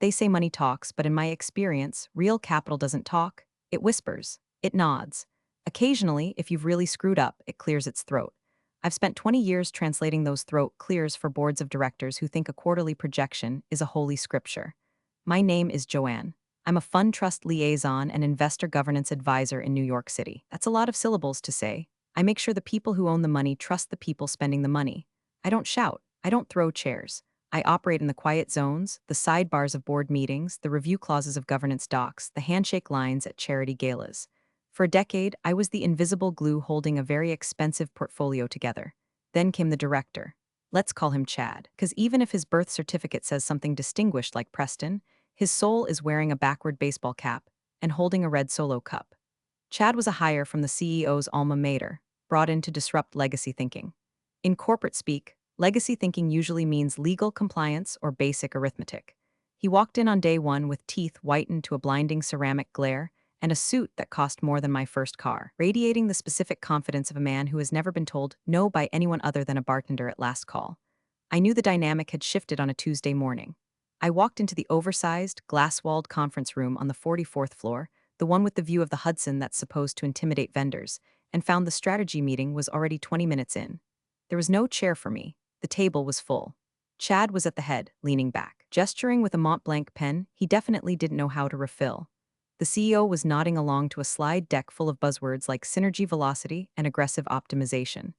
They say money talks, but in my experience, real capital doesn't talk. It whispers. It nods. Occasionally, if you've really screwed up, it clears its throat. I've spent 20 years translating those throat clears for boards of directors who think a quarterly projection is a holy scripture. My name is Joanne. I'm a fund trust liaison and investor governance advisor in New York City. That's a lot of syllables to say. I make sure the people who own the money trust the people spending the money. I don't shout. I don't throw chairs. I operate in the quiet zones, the sidebars of board meetings, the review clauses of governance docs, the handshake lines at charity galas. For a decade, I was the invisible glue holding a very expensive portfolio together. Then came the director. Let's call him Chad, because even if his birth certificate says something distinguished like Preston, his soul is wearing a backward baseball cap and holding a red Solo cup. Chad was a hire from the CEO's alma mater, brought in to disrupt legacy thinking. In corporate speak, legacy thinking usually means legal compliance or basic arithmetic. He walked in on day one with teeth whitened to a blinding ceramic glare and a suit that cost more than my first car, radiating the specific confidence of a man who has never been told no by anyone other than a bartender at last call. I knew the dynamic had shifted on a Tuesday morning. I walked into the oversized, glass-walled conference room on the 44th floor, the one with the view of the Hudson that's supposed to intimidate vendors, and found the strategy meeting was already 20 minutes in. There was no chair for me. The table was full. Chad was at the head, leaning back. Gesturing with a Mont Blanc pen, he definitely didn't know how to refill. The CEO was nodding along to a slide deck full of buzzwords like synergy velocity and aggressive optimization.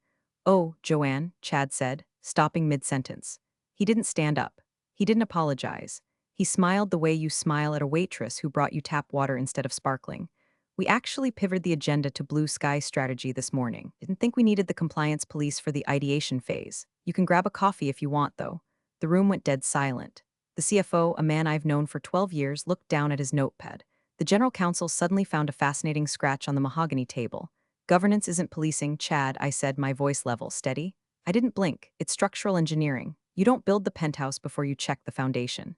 "Oh, Joanne," Chad said, stopping mid-sentence. He didn't stand up. He didn't apologize. He smiled the way you smile at a waitress who brought you tap water instead of sparkling. "We actually pivoted the agenda to blue sky strategy this morning. Didn't think we needed the compliance police for the ideation phase. You can grab a coffee if you want, though." The room went dead silent. The CFO, a man I've known for 12 years, looked down at his notepad. The general counsel suddenly found a fascinating scratch on the mahogany table. "Governance isn't policing, Chad," I said, my voice level, steady. I didn't blink. "It's structural engineering. You don't build the penthouse before you check the foundation."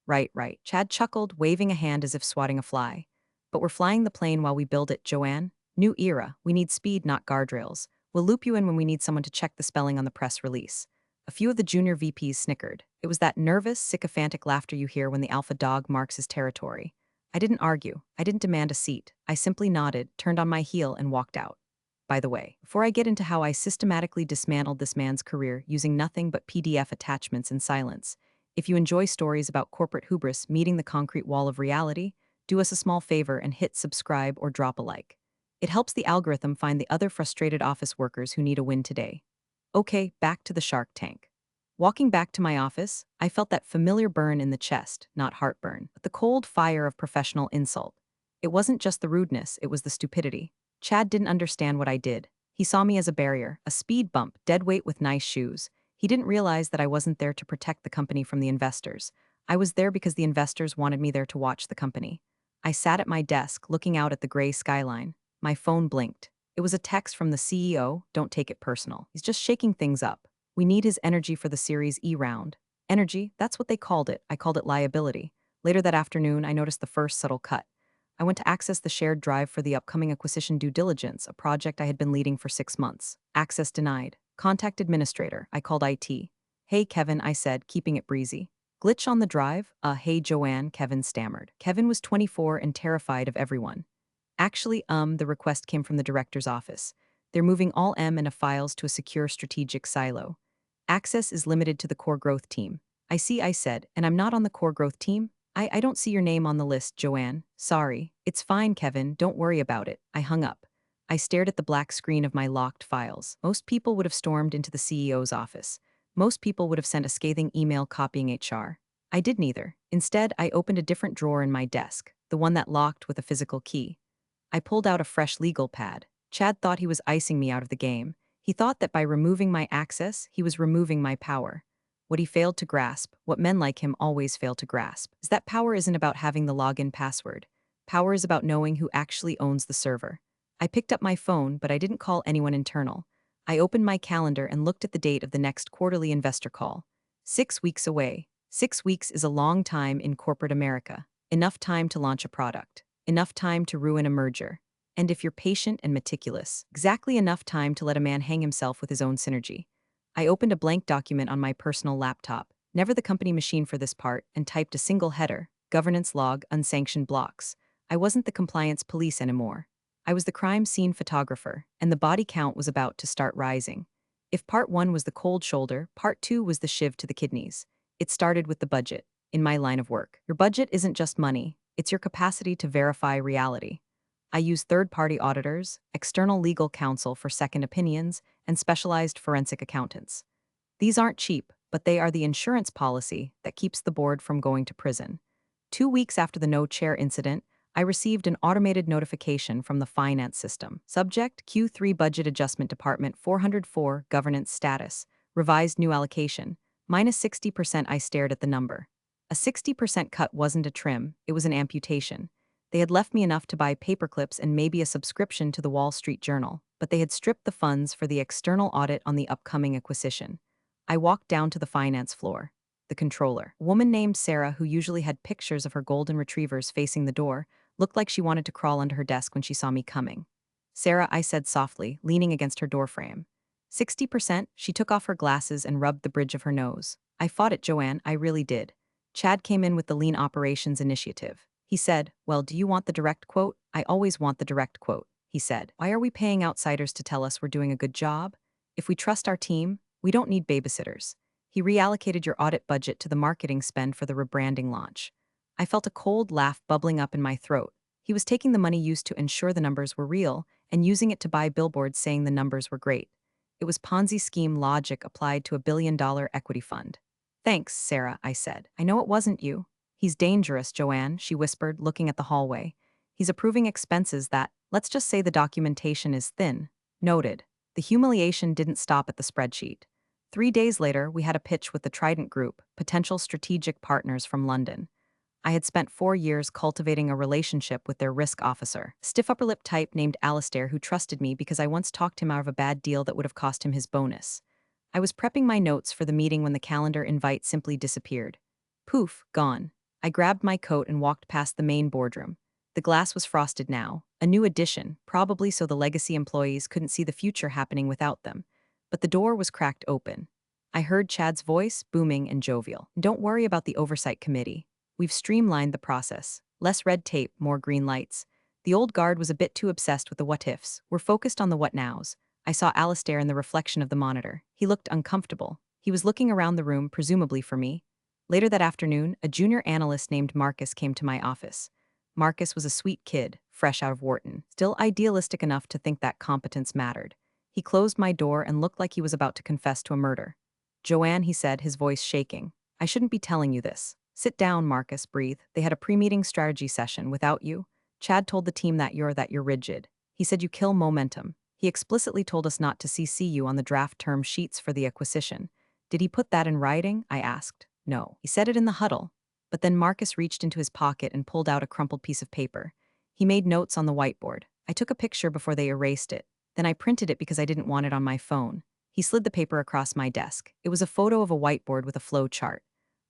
"Right, right." Chad chuckled, waving a hand as if swatting a fly. "But we're flying the plane while we build it, Joanne. New era. We need speed, not guardrails. We'll loop you in when we need someone to check the spelling on the press release." A few of the junior VPs snickered. It was that nervous, sycophantic laughter you hear when the alpha dog marks his territory. I didn't argue. I didn't demand a seat. I simply nodded, turned on my heel, and walked out. By the way, before I get into how I systematically dismantled this man's career using nothing but PDF attachments and silence, if you enjoy stories about corporate hubris meeting the concrete wall of reality, do us a small favor and hit subscribe or drop a like. It helps the algorithm find the other frustrated office workers who need a win today. Okay, back to the Shark Tank. Walking back to my office, I felt that familiar burn in the chest, not heartburn, but the cold fire of professional insult. It wasn't just the rudeness, it was the stupidity. Chad didn't understand what I did. He saw me as a barrier, a speed bump, dead weight with nice shoes. He didn't realize that I wasn't there to protect the company from the investors. I was there because the investors wanted me there to watch the company. I sat at my desk, looking out at the gray skyline. My phone blinked. It was a text from the CEO. "Don't take it personal. He's just shaking things up. We need his energy for the Series E round." Energy, that's what they called it. I called it liability. Later that afternoon, I noticed the first subtle cut. I went to access the shared drive for the upcoming acquisition due diligence, a project I had been leading for 6 months. Access denied. Contact administrator. I called IT. "Hey, Kevin," I said, keeping it breezy. "Glitch on the drive?" Hey, Joanne," Kevin stammered. Kevin was 24 and terrified of everyone. "Actually, the request came from the director's office. They're moving all M&A files to a secure strategic silo. Access is limited to the core growth team." "I see," I said, "and I'm not on the core growth team?" I don't see your name on the list, Joanne. Sorry." "It's fine, Kevin. Don't worry about it." I hung up. I stared at the black screen of my locked files. Most people would have stormed into the CEO's office. Most people would have sent a scathing email copying HR. I did neither. Instead, I opened a different drawer in my desk, the one that locked with a physical key. I pulled out a fresh legal pad. Chad thought he was icing me out of the game. He thought that by removing my access, he was removing my power. What he failed to grasp, what men like him always fail to grasp, is that power isn't about having the login password. Power is about knowing who actually owns the server. I picked up my phone, but I didn't call anyone internal. I opened my calendar and looked at the date of the next quarterly investor call. 6 weeks away. 6 weeks is a long time in corporate America. Enough time to launch a product. Enough time to ruin a merger. And if you're patient and meticulous, exactly enough time to let a man hang himself with his own synergy. I opened a blank document on my personal laptop. Never the company machine for this part, and typed a single header, governance log, unsanctioned blocks. I wasn't the compliance police anymore. I was the crime scene photographer, and the body count was about to start rising. If part one was the cold shoulder, part two was the shiv to the kidneys. It started with the budget. In my line of work, your budget isn't just money, it's your capacity to verify reality. I use third-party auditors, external legal counsel for second opinions, and specialized forensic accountants. These aren't cheap, but they are the insurance policy that keeps the board from going to prison. 2 weeks after the no-chair incident, I received an automated notification from the finance system. Subject, Q3 Budget Adjustment Department 404, Governance Status, Revised New Allocation, minus 60%. I stared at the number. A 60% cut wasn't a trim, it was an amputation. They had left me enough to buy paperclips and maybe a subscription to the Wall Street Journal, but they had stripped the funds for the external audit on the upcoming acquisition. I walked down to the finance floor. The controller, a woman named Sarah who usually had pictures of her golden retrievers facing the door, looked like she wanted to crawl under her desk when she saw me coming. Sarah, I said softly, leaning against her doorframe. 60%, she took off her glasses and rubbed the bridge of her nose. I fought it, Joanne, I really did. Chad came in with the Lean Operations Initiative. He said, well, do you want the direct quote? I always want the direct quote, he said. Why are we paying outsiders to tell us we're doing a good job? If we trust our team, we don't need babysitters. He reallocated your audit budget to the marketing spend for the rebranding launch. I felt a cold laugh bubbling up in my throat. He was taking the money used to ensure the numbers were real and using it to buy billboards saying the numbers were great. It was Ponzi scheme logic applied to a billion-dollar equity fund. Thanks, Sarah, I said. I know it wasn't you. He's dangerous, Joanne, she whispered, looking at the hallway. He's approving expenses that, let's just say the documentation is thin. Noted. The humiliation didn't stop at the spreadsheet. 3 days later, we had a pitch with the Trident Group, potential strategic partners from London. I had spent 4 years cultivating a relationship with their risk officer, a stiff upper lip type named Alistair who trusted me because I once talked him out of a bad deal that would have cost him his bonus. I was prepping my notes for the meeting when the calendar invite simply disappeared. Poof, gone. I grabbed my coat and walked past the main boardroom. The glass was frosted now, a new addition, probably so the legacy employees couldn't see the future happening without them. But the door was cracked open. I heard Chad's voice, booming and jovial. Don't worry about the oversight committee. We've streamlined the process. Less red tape, more green lights. The old guard was a bit too obsessed with the what-ifs. We're focused on the what-nows. I saw Alistair in the reflection of the monitor. He looked uncomfortable. He was looking around the room, presumably for me. Later that afternoon, a junior analyst named Marcus came to my office. Marcus was a sweet kid, fresh out of Wharton, still idealistic enough to think that competence mattered. He closed my door and looked like he was about to confess to a murder. Joanne, he said, his voice shaking. I shouldn't be telling you this. Sit down, Marcus, breathe. They had a pre-meeting strategy session without you. Chad told the team that you're rigid. He said you kill momentum. He explicitly told us not to CC you on the draft term sheets for the acquisition. Did he put that in writing? I asked. No. He said it in the huddle. But then Marcus reached into his pocket and pulled out a crumpled piece of paper. He made notes on the whiteboard. I took a picture before they erased it. Then I printed it because I didn't want it on my phone. He slid the paper across my desk. It was a photo of a whiteboard with a flow chart.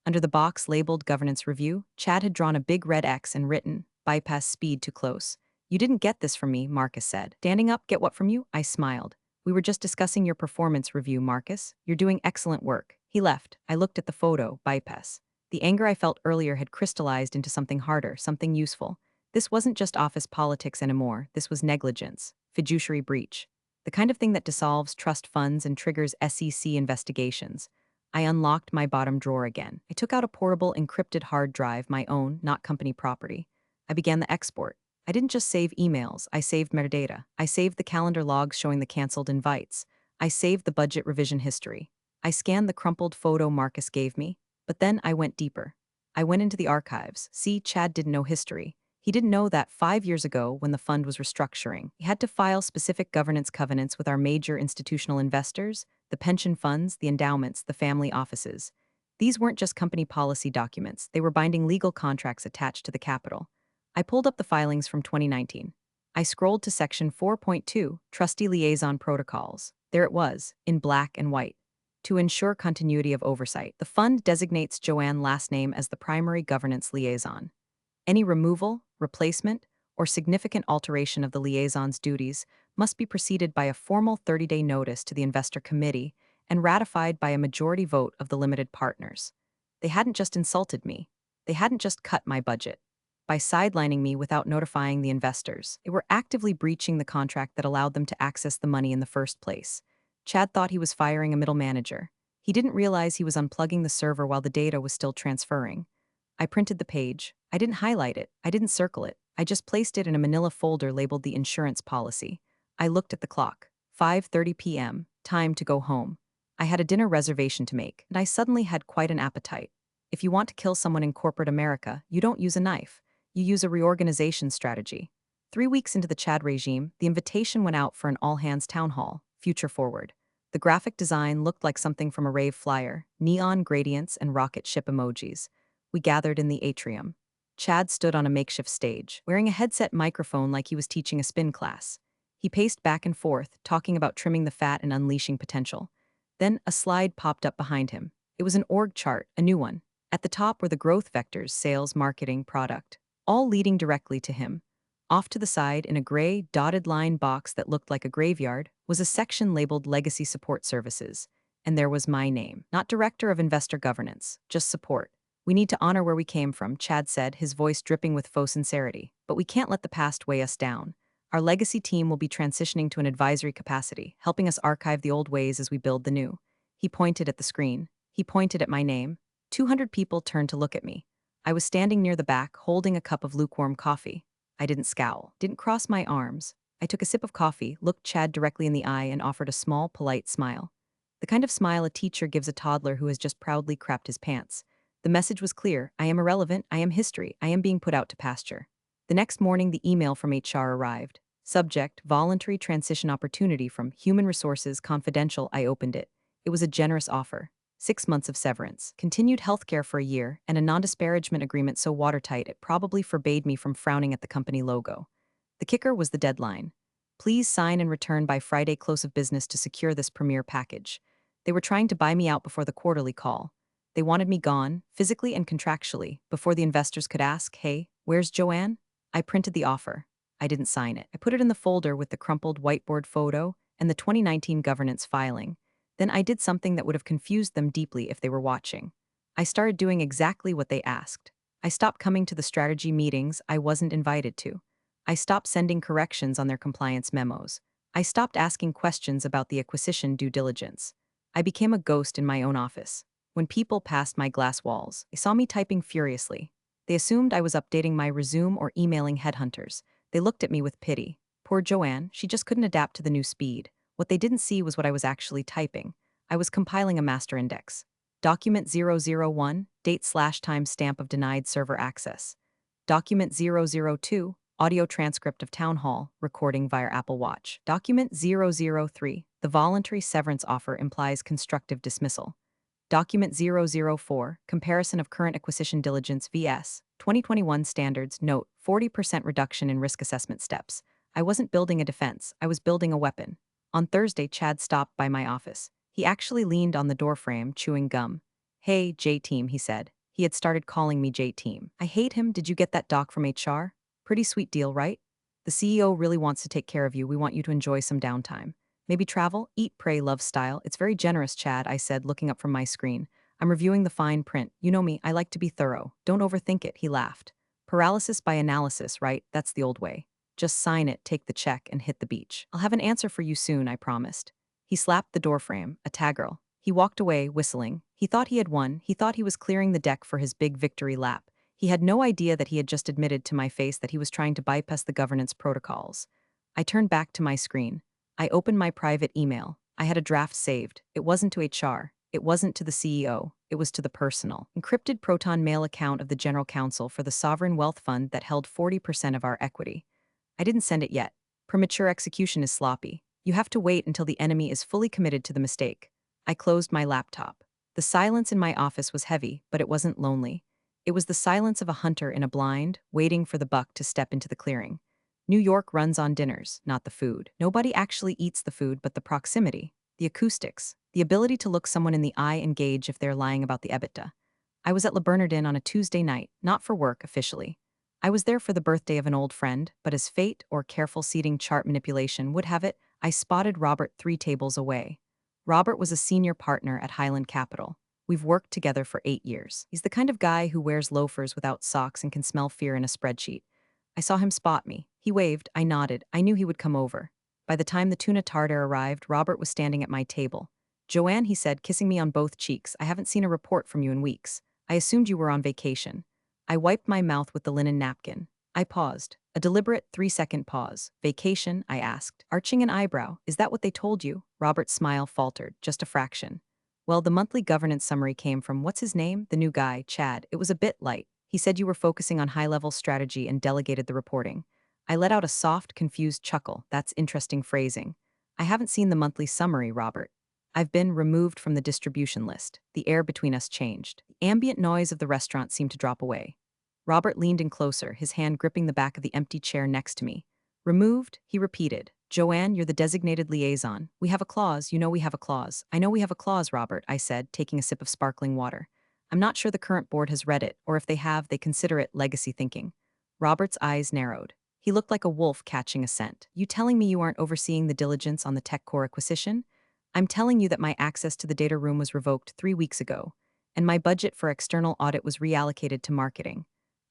Under the box labeled Governance Review, Chad had drawn a big red X and written, bypass speed too close. You didn't get this from me, Marcus said. Standing up, get what from you? I smiled. We were just discussing your performance review, Marcus. You're doing excellent work. He left. I looked at the photo, bypass. The anger I felt earlier had crystallized into something harder, something useful. This wasn't just office politics anymore. This was negligence, fiduciary breach. The kind of thing that dissolves trust funds and triggers SEC investigations. I unlocked my bottom drawer again. I took out a portable, encrypted hard drive, my own, not company property. I began the export. I didn't just save emails, I saved metadata. I saved the calendar logs showing the canceled invites. I saved the budget revision history. I scanned the crumpled photo Marcus gave me, but then I went deeper. I went into the archives. See, Chad didn't know history. He didn't know that 5 years ago, when the fund was restructuring, he had to file specific governance covenants with our major institutional investors, the pension funds, the endowments, the family offices. These weren't just company policy documents, they were binding legal contracts attached to the capital. I pulled up the filings from 2019. I scrolled to section 4.2, Trustee Liaison Protocols. There it was, in black and white. To ensure continuity of oversight, the fund designates Joanne last name as the primary governance liaison. Any removal, replacement, or significant alteration of the liaison's duties must be preceded by a formal 30-day notice to the investor committee and ratified by a majority vote of the limited partners. They hadn't just insulted me. They hadn't just cut my budget. By sidelining me without notifying the investors, they were actively breaching the contract that allowed them to access the money in the first place. Chad thought he was firing a middle manager. He didn't realize he was unplugging the server while the data was still transferring. I printed the page. I didn't highlight it. I didn't circle it. I just placed it in a manila folder labeled the insurance policy. I looked at the clock. 5:30 p.m. Time to go home. I had a dinner reservation to make, and I suddenly had quite an appetite. If you want to kill someone in corporate America, you don't use a knife. You use a reorganization strategy. 3 weeks into the Chad regime, the invitation went out for an all-hands town hall, future forward. The graphic design looked like something from a rave flyer, neon gradients and rocket ship emojis. We gathered in the atrium. Chad stood on a makeshift stage, wearing a headset microphone like he was teaching a spin class. He paced back and forth, talking about trimming the fat and unleashing potential. Then a slide popped up behind him. It was an org chart, a new one. At the top were the growth vectors: sales, marketing, product, all leading directly to him. Off to the side, in a gray, dotted line box that looked like a graveyard, was a section labeled Legacy Support Services. And there was my name. Not Director of Investor Governance, just support. We need to honor where we came from, Chad said, his voice dripping with faux sincerity. But we can't let the past weigh us down. Our legacy team will be transitioning to an advisory capacity, helping us archive the old ways as we build the new. He pointed at the screen. He pointed at my name. 200 people turned to look at me. I was standing near the back, holding a cup of lukewarm coffee. I didn't scowl, didn't cross my arms. I took a sip of coffee, looked Chad directly in the eye, and offered a small, polite smile. The kind of smile a teacher gives a toddler who has just proudly crapped his pants. The message was clear: I am irrelevant, I am history, I am being put out to pasture. The next morning, the email from HR arrived. Subject: voluntary transition opportunity from Human Resources Confidential. I opened it. It was a generous offer. 6 months of severance, continued healthcare for a year, and a non-disparagement agreement so watertight it probably forbade me from frowning at the company logo. The kicker was the deadline. Please sign and return by Friday close of business to secure this premier package. They were trying to buy me out before the quarterly call. They wanted me gone, physically and contractually, before the investors could ask, "Hey, where's Joanne?" I printed the offer. I didn't sign it. I put it in the folder with the crumpled whiteboard photo and the 2019 governance filing. Then I did something that would have confused them deeply if they were watching. I started doing exactly what they asked. I stopped coming to the strategy meetings I wasn't invited to. I stopped sending corrections on their compliance memos. I stopped asking questions about the acquisition due diligence. I became a ghost in my own office. When people passed my glass walls, they saw me typing furiously. They assumed I was updating my resume or emailing headhunters. They looked at me with pity. Poor Joanne, she just couldn't adapt to the new speed. What they didn't see was what I was actually typing. I was compiling a master index. Document 001, date/time stamp of denied server access. Document 002, audio transcript of town hall, recording via Apple Watch. Document 003, the voluntary severance offer implies constructive dismissal. Document 004, comparison of current acquisition diligence vs. 2021 standards, note, 40% reduction in risk assessment steps. I wasn't building a defense, I was building a weapon. On Thursday, Chad stopped by my office. He actually leaned on the doorframe, chewing gum. "Hey, J-Team," he said. He had started calling me J-Team. "I hate him. Did you get that doc from HR? Pretty sweet deal, right? The CEO really wants to take care of you. We want you to enjoy some downtime. Maybe travel, eat, pray, love style. It's very generous, Chad," I said, looking up from my screen. "I'm reviewing the fine print. You know me, I like to be thorough. Don't overthink it," he laughed. "Paralysis by analysis, right? That's the old way. Just sign it, take the check, and hit the beach. I'll have an answer for you soon, I promised." He slapped the doorframe, a taggirl. He walked away, whistling. He thought he had won. He thought he was clearing the deck for his big victory lap. He had no idea that he had just admitted to my face that he was trying to bypass the governance protocols. I turned back to my screen. I opened my private email. I had a draft saved. It wasn't to HR. It wasn't to the CEO. It was to the personal, encrypted Proton Mail account of the General Counsel for the Sovereign Wealth Fund that held 40% of our equity. I didn't send it yet. Premature execution is sloppy. You have to wait until the enemy is fully committed to the mistake. I closed my laptop. The silence in my office was heavy, but it wasn't lonely. It was the silence of a hunter in a blind, waiting for the buck to step into the clearing. New York runs on dinners, not the food. Nobody actually eats the food, but the proximity, the acoustics, the ability to look someone in the eye and gauge if they're lying about the EBITDA. I was at Le Bernardin on a Tuesday night, not for work officially. I was there for the birthday of an old friend, but as fate or careful seating chart manipulation would have it, I spotted Robert 3 tables away. Robert was a senior partner at Highland Capital. We've worked together for 8 years. He's the kind of guy who wears loafers without socks and can smell fear in a spreadsheet. I saw him spot me. He waved, I nodded, I knew he would come over. By the time the tuna tartare arrived, Robert was standing at my table. Joanne, he said, kissing me on both cheeks, I haven't seen a report from you in weeks. I assumed you were on vacation. I wiped my mouth with the linen napkin. I paused. A deliberate 3-second pause. Vacation, I asked, arching an eyebrow. Is that what they told you? Robert's smile faltered, just a fraction. Well, the monthly governance summary came from, what's his name? The new guy, Chad. It was a bit light. He said you were focusing on high-level strategy and delegated the reporting. I let out a soft, confused chuckle. That's interesting phrasing. I haven't seen the monthly summary, Robert. I've been removed from the distribution list. The air between us changed. The ambient noise of the restaurant seemed to drop away. Robert leaned in closer, his hand gripping the back of the empty chair next to me. Removed? He repeated. Joanne, you're the designated liaison. We have a clause, you know we have a clause. I know we have a clause, Robert, I said, taking a sip of sparkling water. I'm not sure the current board has read it, or if they have, they consider it legacy thinking. Robert's eyes narrowed. He looked like a wolf catching a scent. You telling me you aren't overseeing the diligence on the tech core acquisition? I'm telling you that my access to the data room was revoked 3 weeks ago, and my budget for external audit was reallocated to marketing.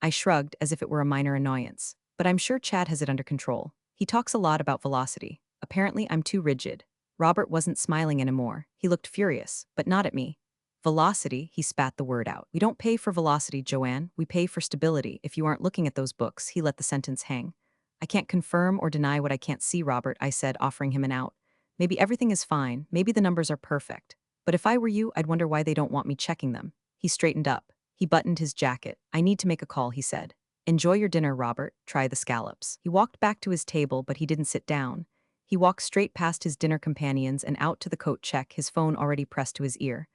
I shrugged as if it were a minor annoyance. But I'm sure Chad has it under control. He talks a lot about velocity. Apparently, I'm too rigid. Robert wasn't smiling anymore. He looked furious, but not at me. Velocity, he spat the word out. We don't pay for velocity, Joanne. We pay for stability. If you aren't looking at those books, he let the sentence hang. I can't confirm or deny what I can't see, Robert, I said, offering him an out. Maybe everything is fine. Maybe the numbers are perfect. But if I were you, I'd wonder why they don't want me checking them. He straightened up. He buttoned his jacket. I need to make a call, he said. Enjoy your dinner, Robert. Try the scallops. He walked back to his table, but he didn't sit down. He walked straight past his dinner companions and out to the coat check, his phone already pressed to his ear.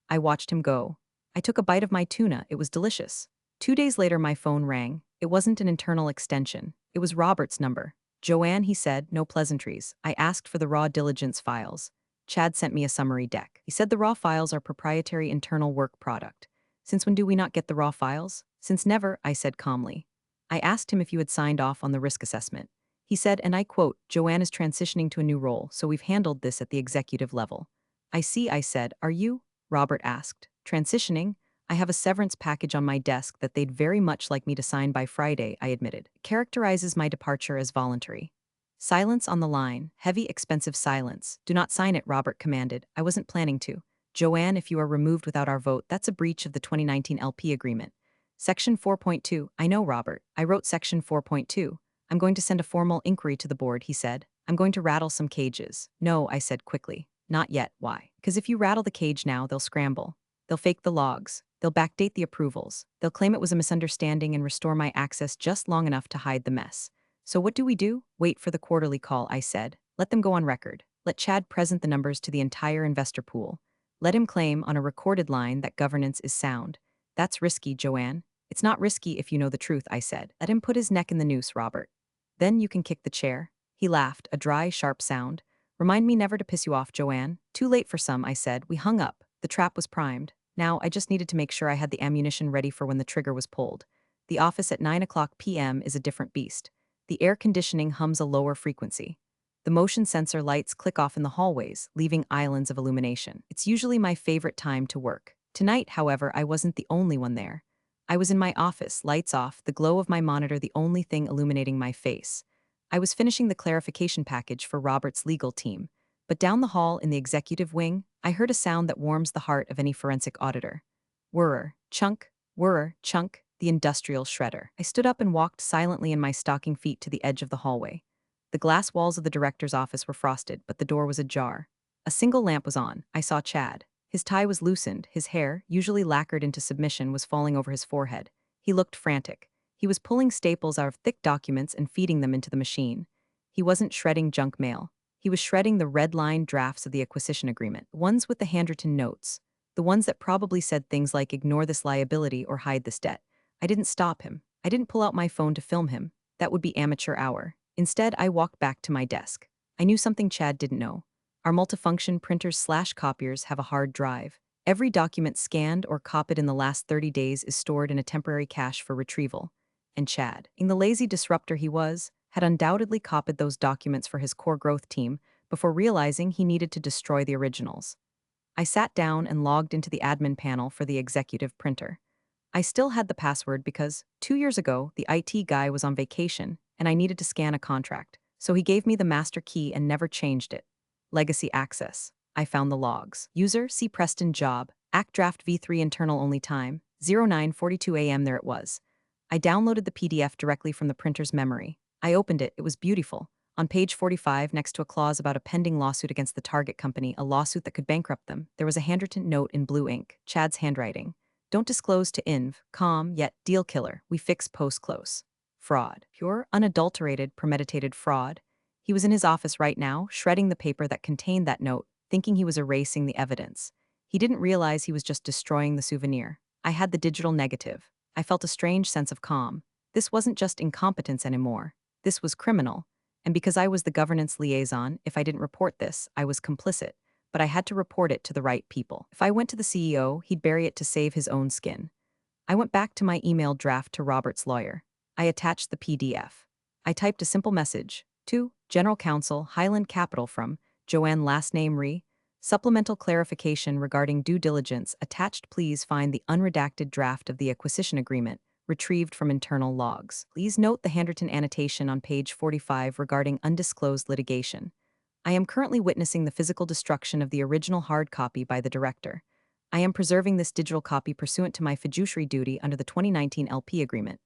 I watched him go. I took a bite of my tuna. It was delicious. 2 days later, my phone rang. It wasn't an internal extension. It was Robert's number. Joanne, he said, no pleasantries. I asked for the raw diligence files. Chad sent me a summary deck. He said the raw files are proprietary internal work product. Since when do we not get the raw files? Since never, I said calmly. I asked him if you had signed off on the risk assessment. He said, and I quote, Joanne is transitioning to a new role, so we've handled this at the executive level. I see, I said. Are you? Robert asked. Transitioning? I have a severance package on my desk that they'd very much like me to sign by Friday, I admitted. It characterizes my departure as voluntary. Silence on the line. Heavy, expensive silence. Do not sign it, Robert commanded. I wasn't planning to. Joanne, if you are removed without our vote, that's a breach of the 2019 LP agreement. Section 4.2. I know, Robert. I wrote Section 4.2. I'm going to send a formal inquiry to the board, he said. I'm going to rattle some cages. No, I said quickly. Not yet. Why? Because if you rattle the cage now, they'll scramble. They'll fake the logs. They'll backdate the approvals. They'll claim it was a misunderstanding and restore my access just long enough to hide the mess. So what do we do? Wait for the quarterly call, I said. Let them go on record. Let Chad present the numbers to the entire investor pool. Let him claim on a recorded line that governance is sound. That's risky, Joanne. It's not risky if you know the truth, I said. Let him put his neck in the noose, Robert. Then you can kick the chair. He laughed, a dry, sharp sound. Remind me never to piss you off, Joanne. Too late for some, I said. We hung up. The trap was primed. Now, I just needed to make sure I had the ammunition ready for when the trigger was pulled. The office at 9 p.m. is a different beast. The air conditioning hums a lower frequency. The motion sensor lights click off in the hallways, leaving islands of illumination. It's usually my favorite time to work. Tonight, however, I wasn't the only one there. I was in my office, lights off, the glow of my monitor the only thing illuminating my face. I was finishing the clarification package for Robert's legal team. But down the hall in the executive wing, I heard a sound that warms the heart of any forensic auditor. Whirr, chunk, whirr, chunk, the industrial shredder. I stood up and walked silently in my stocking feet to the edge of the hallway. The glass walls of the director's office were frosted, but the door was ajar. A single lamp was on. I saw Chad. His tie was loosened, his hair, usually lacquered into submission, was falling over his forehead. He looked frantic. He was pulling staples out of thick documents and feeding them into the machine. He wasn't shredding junk mail. He was shredding the red-line drafts of the acquisition agreement, ones with the handwritten notes, the ones that probably said things like ignore this liability or hide this debt. I didn't stop him. I didn't pull out my phone to film him. That would be amateur hour. Instead, I walked back to my desk. I knew something Chad didn't know. Our multifunction printers/copiers have a hard drive. Every document scanned or copied in the last 30 days is stored in a temporary cache for retrieval. And Chad, being the lazy disruptor he was, had undoubtedly copied those documents for his core growth team before realizing he needed to destroy the originals. I sat down and logged into the admin panel for the executive printer. I still had the password because 2 years ago, the IT guy was on vacation and I needed to scan a contract, so he gave me the master key and never changed it. Legacy access. I found the logs. User C. Preston job. Act draft V3 internal only time. 09:42 a.m. There it was. I downloaded the PDF directly from the printer's memory. I opened it. It was beautiful. On page 45, next to a clause about a pending lawsuit against the target company, a lawsuit that could bankrupt them, there was a handwritten note in blue ink, Chad's handwriting. Don't disclose to Inv, calm, yet deal killer. We fix post-close. Fraud. Pure, unadulterated, premeditated fraud. He was in his office right now, shredding the paper that contained that note, thinking he was erasing the evidence. He didn't realize he was just destroying the souvenir. I had the digital negative. I felt a strange sense of calm. This wasn't just incompetence anymore. This was criminal. And because I was the governance liaison, if I didn't report this, I was complicit. But I had to report it to the right people. If I went to the CEO, he'd bury it to save his own skin. I went back to my email draft to Robert's lawyer. I attached the PDF. I typed a simple message to General Counsel, Highland Capital from Joanne last name Ree. Supplemental clarification regarding due diligence attached. Please find the unredacted draft of the acquisition agreement retrieved from internal logs. Please note the handwritten annotation on page 45 regarding undisclosed litigation. I am currently witnessing the physical destruction of the original hard copy by the director. I am preserving this digital copy pursuant to my fiduciary duty under the 2019 LP agreement.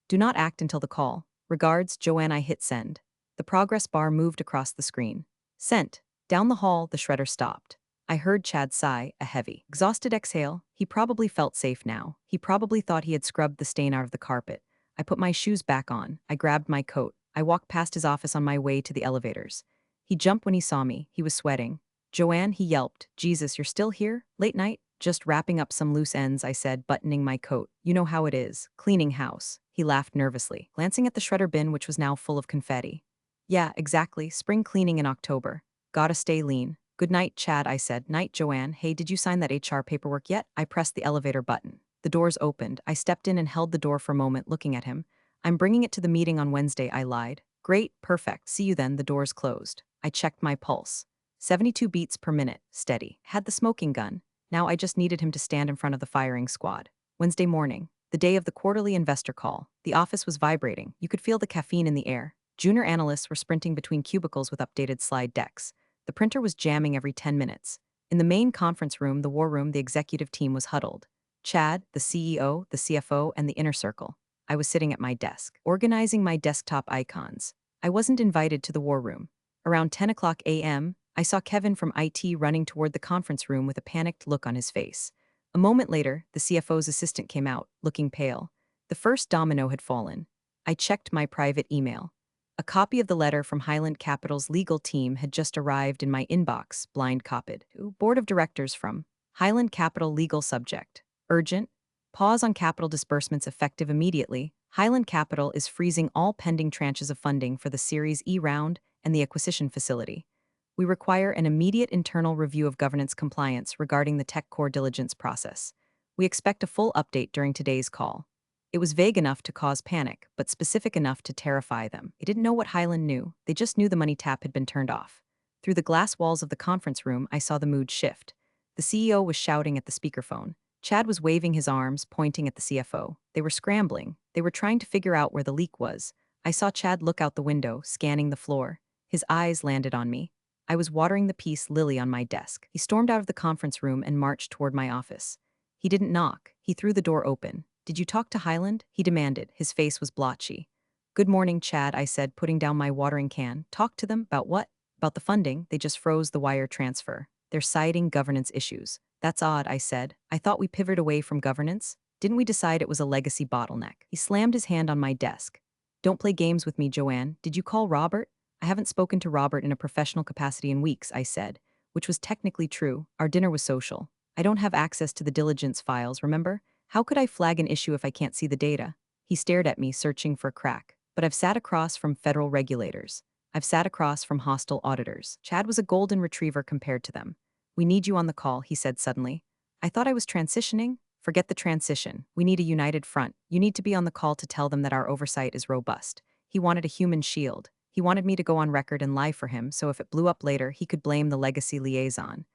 Do not act until the call. Regards, Joanne. I hit send. The progress bar moved across the screen. Sent. Down the hall, the shredder stopped. I heard Chad sigh, a heavy, exhausted exhale. He probably felt safe now. He probably thought he had scrubbed the stain out of the carpet. I put my shoes back on. I grabbed my coat. I walked past his office on my way to the elevators. He jumped when he saw me. He was sweating. Joanne, he yelped. Jesus, you're still here? Late night? Just wrapping up some loose ends, I said, buttoning my coat. You know how it is. Cleaning house. He laughed nervously, glancing at the shredder bin which was now full of confetti. Yeah, exactly. Spring cleaning in October. Gotta stay lean. Good night, Chad, I said. Night, Joanne. Hey, did you sign that HR paperwork yet? I pressed the elevator button. The doors opened. I stepped in and held the door for a moment, looking at him. I'm bringing it to the meeting on Wednesday, I lied. Great, perfect. See you then. The doors closed. I checked my pulse. 72 beats per minute. Steady. Had the smoking gun. Now I just needed him to stand in front of the firing squad. Wednesday morning, the day of the quarterly investor call. The office was vibrating. You could feel the caffeine in the air. Junior analysts were sprinting between cubicles with updated slide decks. The printer was jamming every 10 minutes. In the main conference room, the war room, the executive team was huddled. Chad, the CEO, the CFO, and the inner circle. I was sitting at my desk, organizing my desktop icons. I wasn't invited to the war room. Around 10 o'clock a.m., I saw Kevin from IT running toward the conference room with a panicked look on his face. A moment later, the CFO's assistant came out, looking pale. The first domino had fallen. I checked my private email. A copy of the letter from Highland Capital's legal team had just arrived in my inbox, blind copied. Board of Directors from Highland Capital legal subject. Urgent. Pause on capital disbursements effective immediately. Highland Capital is freezing all pending tranches of funding for the Series E round and the acquisition facility. We require an immediate internal review of governance compliance regarding the tech core diligence process. We expect a full update during today's call. It was vague enough to cause panic, but specific enough to terrify them. They didn't know what Highland knew. They just knew the money tap had been turned off. Through the glass walls of the conference room, I saw the mood shift. The CEO was shouting at the speakerphone. Chad was waving his arms, pointing at the CFO. They were scrambling. They were trying to figure out where the leak was. I saw Chad look out the window, scanning the floor. His eyes landed on me. I was watering the piece lily on my desk. He stormed out of the conference room and marched toward my office. He didn't knock. He threw the door open. Did you talk to Highland? He demanded. His face was blotchy. Good morning, Chad, I said, putting down my watering can. Talk to them? About what? About the funding. They just froze the wire transfer. They're citing governance issues. That's odd, I said. I thought we pivoted away from governance. Didn't we decide it was a legacy bottleneck? He slammed his hand on my desk. Don't play games with me, Joanne. Did you call Robert? I haven't spoken to Robert in a professional capacity in weeks, I said, which was technically true. Our dinner was social. I don't have access to the diligence files, remember? How could I flag an issue if I can't see the data? He stared at me, searching for a crack. But I've sat across from federal regulators. I've sat across from hostile auditors. Chad was a golden retriever compared to them. We need you on the call, he said suddenly. I thought I was transitioning. Forget the transition. We need a united front. You need to be on the call to tell them that our oversight is robust. He wanted a human shield. He wanted me to go on record and lie for him, so if it blew up later, he could blame the legacy liaison.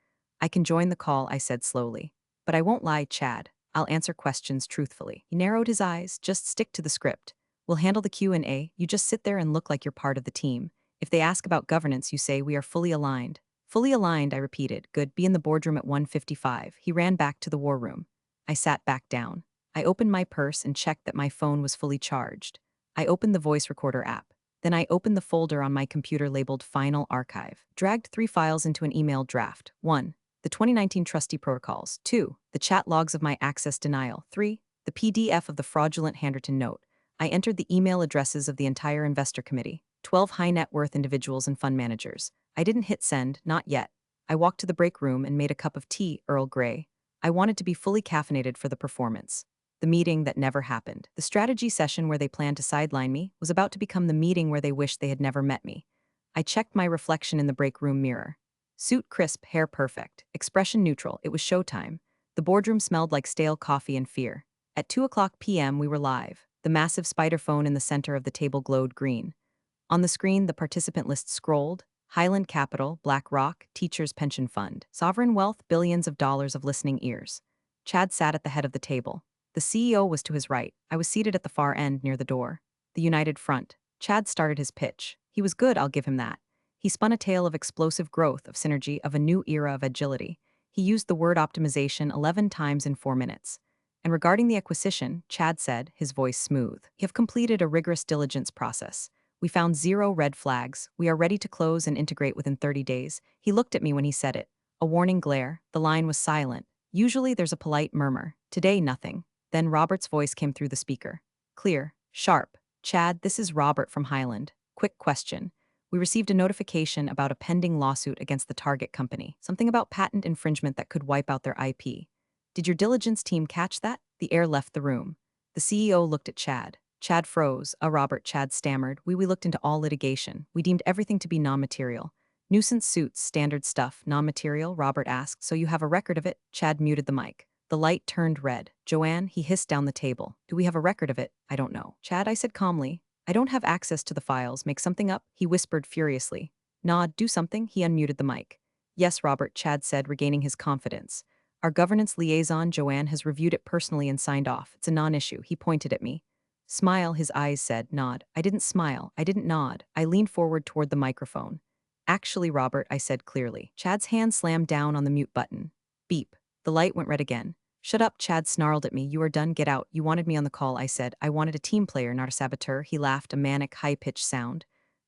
I can join the call, I said slowly. But I won't lie, Chad. I'll answer questions truthfully. He narrowed his eyes. Just stick to the script. We'll handle the Q&A. You just sit there and look like you're part of the team. If they ask about governance, you say we are fully aligned. Fully aligned, I repeated. Good, be in the boardroom at 1:55. He ran back to the war room. I sat back down. I opened my purse and checked that my phone was fully charged. I opened the voice recorder app. Then I opened the folder on my computer labeled Final Archive. Dragged 3 files into an email draft. 1. The 2019 Trustee Protocols. 2. The chat logs of my access denial. 3. The PDF of the fraudulent handwritten note. I entered the email addresses of the entire investor committee, 12 high net worth individuals and fund managers. I didn't hit send, not yet. I walked to the break room and made a cup of tea, Earl Grey. I wanted to be fully caffeinated for the performance. The meeting that never happened. The strategy session where they planned to sideline me was about to become the meeting where they wished they had never met me. I checked my reflection in the break room mirror. Suit crisp, hair perfect, expression neutral, it was showtime. The boardroom smelled like stale coffee and fear. At 2:00 p.m. we were live. The massive spider phone in the center of the table glowed green. On the screen, the participant list scrolled. Highland Capital, BlackRock, Teachers Pension Fund, Sovereign Wealth, billions of dollars of listening ears. Chad sat at the head of the table. The CEO was to his right. I was seated at the far end near the door. The United Front. Chad started his pitch. He was good, I'll give him that. He spun a tale of explosive growth, of synergy, of a new era of agility. He used the word optimization 11 times in 4 minutes. And regarding the acquisition, Chad said, his voice smooth, "We have completed a rigorous diligence process. We found 0 red flags. We are ready to close and integrate within 30 days. He looked at me when he said it. A warning glare. The line was silent. Usually there's a polite murmur. Today, nothing. Then Robert's voice came through the speaker. Clear. Sharp. Chad, this is Robert from Highland. Quick question. We received a notification about a pending lawsuit against the target company. Something about patent infringement that could wipe out their IP. Did your diligence team catch that?" The air left the room. The CEO looked at Chad. Chad froze. Robert, Chad stammered. We looked into all litigation. We deemed everything to be non-material. Nuisance suits, standard stuff, non-material, Robert asked. So you have a record of it? Chad muted the mic. The light turned red. Joanne, he hissed down the table. Do we have a record of it? I don't know. Chad, I said calmly. I don't have access to the files. Make something up? He whispered furiously. Nod, do something? He unmuted the mic. Yes, Robert, Chad said, regaining his confidence. Our governance liaison, Joanne, has reviewed it personally and signed off. It's a non-issue. He pointed at me. Smile, his eyes said. Nod. I didn't smile. I didn't nod. I leaned forward toward the microphone. Actually, Robert, I said clearly. Chad's hand slammed down on the mute button. Beep. The light went red again. Shut up, Chad snarled at me. You are done, get out. You wanted me on the call, I said. I wanted a team player, not a saboteur. He laughed, a manic, high-pitched sound.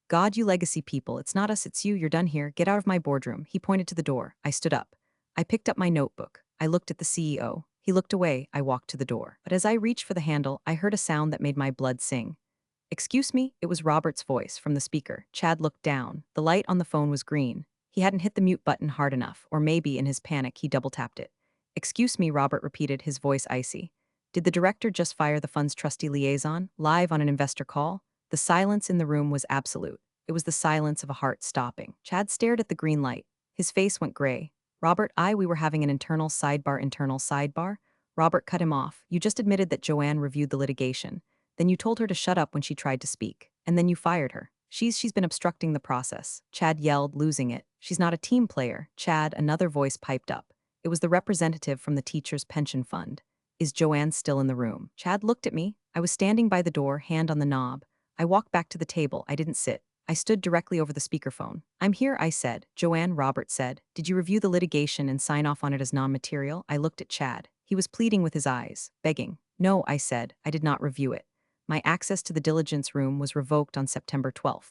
God, you legacy people, it's not us, it's you, you're done here. Get out of my boardroom. He pointed to the door. I stood up. I picked up my notebook. I looked at the CEO. He looked away. I walked to the door. But as I reached for the handle, I heard a sound that made my blood sing. Excuse me? It was Robert's voice from the speaker. Chad looked down. The light on the phone was green. He hadn't hit the mute button hard enough, or maybe in his panic he double-tapped it. Excuse me, Robert repeated, his voice icy. Did the director just fire the fund's trustee liaison, live on an investor call? The silence in the room was absolute. It was the silence of a heart stopping. Chad stared at the green light. His face went gray. Robert, we were having an internal sidebar. Robert cut him off. You just admitted that Joanne reviewed the litigation. Then you told her to shut up when she tried to speak. And then you fired her. She's been obstructing the process. Chad yelled, losing it. She's not a team player. Chad, another voice piped up. It was the representative from the Teachers Pension Fund. Is Joanne still in the room? Chad looked at me. I was standing by the door, hand on the knob. I walked back to the table. I didn't sit. I stood directly over the speakerphone. I'm here, I said. Joanne, Robert said. Did you review the litigation and sign off on it as non-material? I looked at Chad. He was pleading with his eyes, begging. No, I said. I did not review it. My access to the diligence room was revoked on September 12th.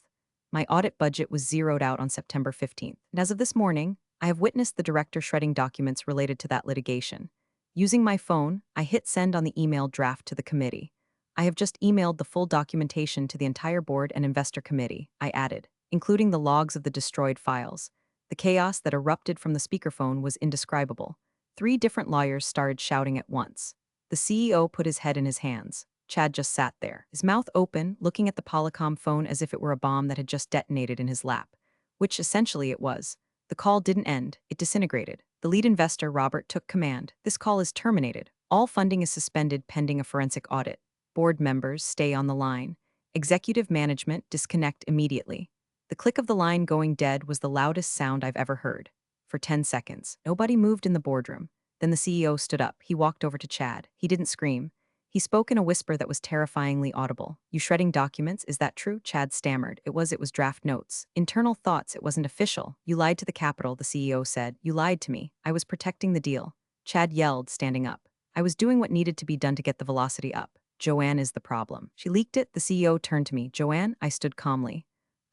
My audit budget was zeroed out on September 15th. And as of this morning, I have witnessed the director shredding documents related to that litigation. Using my phone, I hit send on the email draft to the committee. I have just emailed the full documentation to the entire board and investor committee, I added, including the logs of the destroyed files. The chaos that erupted from the speakerphone was indescribable. 3 different lawyers started shouting at once. The CEO put his head in his hands. Chad just sat there, his mouth open, looking at the Polycom phone as if it were a bomb that had just detonated in his lap. Which essentially it was. The call didn't end, it disintegrated. The lead investor, Robert, took command. This call is terminated. All funding is suspended pending a forensic audit. Board members stay on the line. Executive management disconnect immediately. The click of the line going dead was the loudest sound I've ever heard. for 10 seconds. Nobody moved in the boardroom. Then the CEO stood up. He walked over to Chad. He didn't scream. He spoke in a whisper that was terrifyingly audible. "You shredding documents, is that true?" Chad stammered. It was draft notes. Internal thoughts, it wasn't official. "You lied to the Capitol," the CEO said. "You lied to me. I was protecting the deal." Chad yelled, standing up. "I was doing what needed to be done to get the velocity up. Joanne is the problem. She leaked it." The CEO turned to me. "Joanne?" I stood calmly.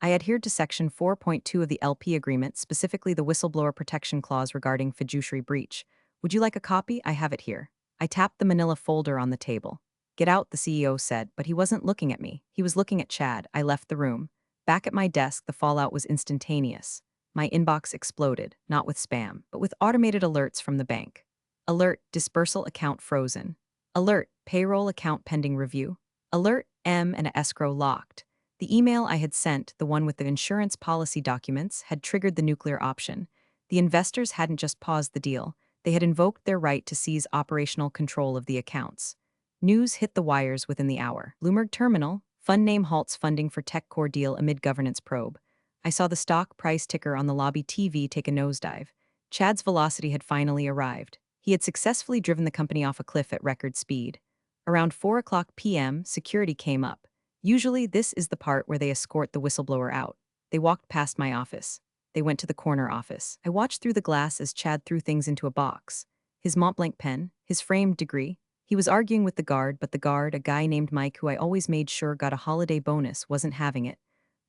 "I adhered to Section 4.2 of the LP agreement, specifically the whistleblower protection clause regarding fiduciary breach. Would you like a copy? I have it here." I tapped the manila folder on the table. "Get out," the CEO said, but he wasn't looking at me. He was looking at Chad. I left the room. Back at my desk, the fallout was instantaneous. My inbox exploded, not with spam, but with automated alerts from the bank. Alert, dispersal account frozen. Alert, payroll account pending review. Alert, M and a escrow locked. The email I had sent, the one with the insurance policy documents, had triggered the nuclear option. The investors hadn't just paused the deal. They had invoked their right to seize operational control of the accounts. News hit the wires within the hour. Bloomberg Terminal, fund name halts funding for tech core deal amid governance probe. I saw the stock price ticker on the lobby TV take a nosedive. Chad's velocity had finally arrived. He had successfully driven the company off a cliff at record speed. Around 4 p.m., security came up. Usually, this is the part where they escort the whistleblower out. They walked past my office. They went to the corner office. I watched through the glass as Chad threw things into a box. His Montblanc pen, his framed degree. He was arguing with the guard, but the guard, a guy named Mike who I always made sure got a holiday bonus, wasn't having it.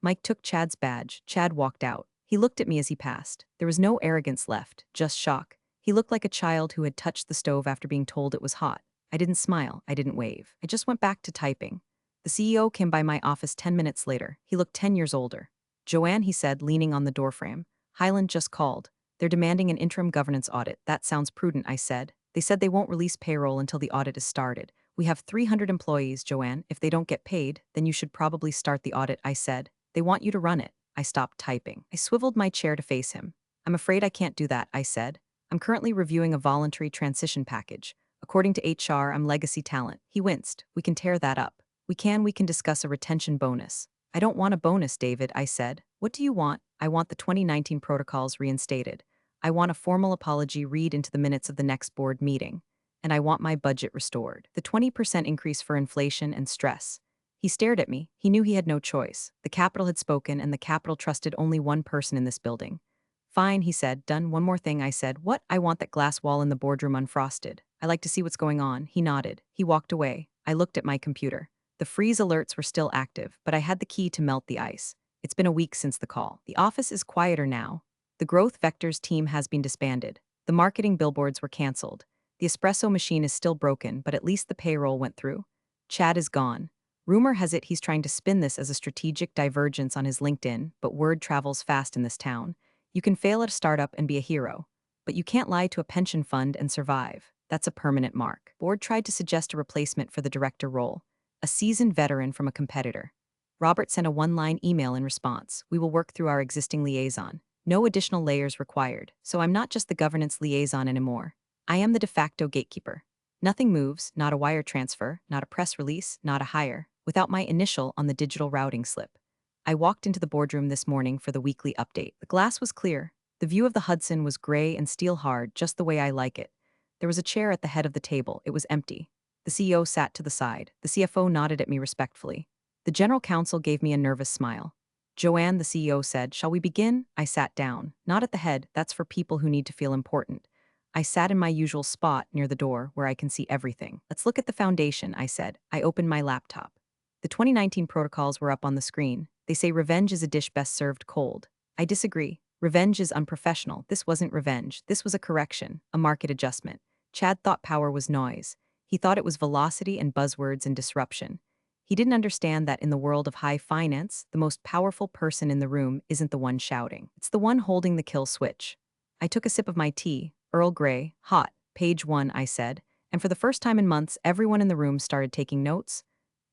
Mike took Chad's badge. Chad walked out. He looked at me as he passed. There was no arrogance left, just shock. He looked like a child who had touched the stove after being told it was hot. I didn't smile. I didn't wave. I just went back to typing. The CEO came by my office 10 minutes later. He looked 10 years older. "Joanne," he said, leaning on the doorframe. "Highland just called. They're demanding an interim governance audit." "That sounds prudent," I said. "They said they won't release payroll until the audit is started. We have 300 employees, Joanne. If they don't get paid, then you should probably start the audit," I said. "They want you to run it." I stopped typing. I swiveled my chair to face him. "I'm afraid I can't do that," I said. "I'm currently reviewing a voluntary transition package. According to HR, I'm legacy talent." He winced. "We can tear that up. We can discuss a retention bonus." "I don't want a bonus, David," I said. "What do you want?" "I want the 2019 protocols reinstated. I want a formal apology read into the minutes of the next board meeting. And I want my budget restored. The 20% increase for inflation and stress." He stared at me. He knew he had no choice. The Capitol had spoken, and the Capitol trusted only one person in this building. "Fine," he said. "Done. One more thing," I said. "What?" "I want that glass wall in the boardroom unfrosted. I like to see what's going on." He nodded. He walked away. I looked at my computer. The freeze alerts were still active, but I had the key to melt the ice. It's been a week since the call. The office is quieter now. The Growth Vectors team has been disbanded. The marketing billboards were canceled. The espresso machine is still broken, but at least the payroll went through. Chad is gone. Rumor has it he's trying to spin this as a strategic divergence on his LinkedIn, but word travels fast in this town. You can fail at a startup and be a hero, but you can't lie to a pension fund and survive. That's a permanent mark. Board tried to suggest a replacement for the director role, a seasoned veteran from a competitor. Robert sent a one-line email in response. "We will work through our existing liaison. No additional layers required. So I'm not just the governance liaison anymore. I am the de facto gatekeeper. Nothing moves, not a wire transfer, not a press release, not a hire, without my initial on the digital routing slip." I walked into the boardroom this morning for the weekly update. The glass was clear. The view of the Hudson was gray and steel hard, just the way I like it. There was a chair at the head of the table. It was empty. The CEO sat to the side. The CFO nodded at me respectfully. The general counsel gave me a nervous smile. "Joanne," the CEO said, "shall we begin?" I sat down. "Not at the head. That's for people who need to feel important." I sat in my usual spot near the door where I can see everything. "Let's look at the foundation," I said. I opened my laptop. The 2019 protocols were up on the screen. They say revenge is a dish best served cold. I disagree. Revenge is unprofessional. This wasn't revenge. This was a correction, a market adjustment. Chad thought power was noise. He thought it was velocity and buzzwords and disruption. He didn't understand that in the world of high finance, the most powerful person in the room isn't the one shouting. It's the one holding the kill switch. I took a sip of my tea, Earl Grey, hot. "Page 1, I said, and for the first time in months, everyone in the room started taking notes.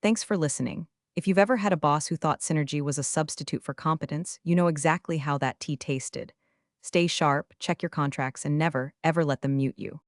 "Thanks for listening. If you've ever had a boss who thought synergy was a substitute for competence, you know exactly how that tea tasted. Stay sharp, check your contracts, and never, ever let them mute you."